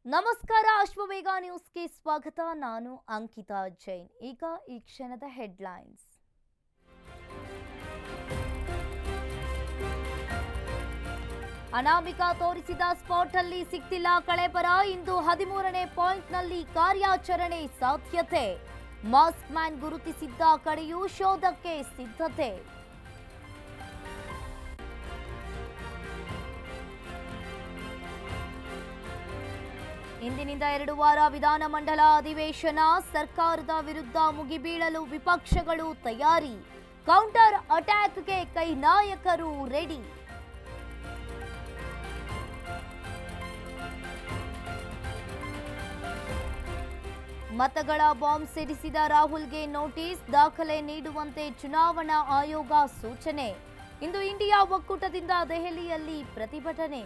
ನಮಸ್ಕಾರ ಅಶ್ವವೇಗ ನ್ಯೂಸ್ಗೆ ಸ್ವಾಗತ. ನಾನು ಅಂಕಿತಾ ಜೈನ್. ಈಗ ಈ ಕ್ಷಣದ ಹೆಡ್ಲೈನ್ಸ್. ಅನಾಮಿಕ ತೋರಿಸಿದ ಸ್ಪಾಟ್ ಅಲ್ಲಿ ಸಿಕ್ತಿಲ್ಲ ಕಳೆಬರ. ಇಂದು 13ನೇ ಪಾಯಿಂಟ್ನಲ್ಲಿ ಕಾರ್ಯಾಚರಣೆ ಸಾಧ್ಯತೆ. ಮಾಸ್ಕ್ ಮ್ಯಾನ್ ಗುರುತಿಸಿದ್ದ ಕಡೆಯೂ ಶೋಧಕ್ಕೆ ಸಿದ್ಧತೆ. ಇಂದಿನಿಂದ 2 ವಾರ ವಿಧಾನಮಂಡಲ ಅಧಿವೇಶನ. ಸರ್ಕಾರದ ವಿರುದ್ಧ ಮುಗಿಬೀಳಲು ವಿಪಕ್ಷಗಳು ತಯಾರಿ. ಕೌಂಟರ್ ಅಟ್ಯಾಕ್ಗೆ ಕೈ ನಾಯಕರು ರೆಡಿ. ಮತಗಳ ಬಾಂಬ್ ಸಿಡಿಸಿದ ರಾಹುಲ್ಗೆ ನೋಟಿಸ್. ದಾಖಲೆ ನೀಡುವಂತೆ ಚುನಾವಣಾ ಆಯೋಗ ಸೂಚನೆ. ಇಂದು ಇಂಡಿಯಾ ಒಕ್ಕೂಟದಿಂದ ದೆಹಲಿಯಲ್ಲಿ ಪ್ರತಿಭಟನೆ.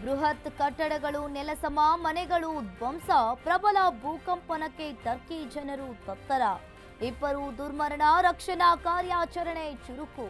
ಬೃಹತ್ ಕಟ್ಟಡಗಳು ನೆಲಸಮ, ಮನೆಗಳು ಧ್ವಂಸ. ಪ್ರಬಲ ಭೂಕಂಪನಕ್ಕೆ ಟರ್ಕಿ ಜನರು ತತ್ತರ. 2 ದುರ್ಮರಣ. ರಕ್ಷಣಾ ಕಾರ್ಯಾಚರಣೆ ಚುರುಕು.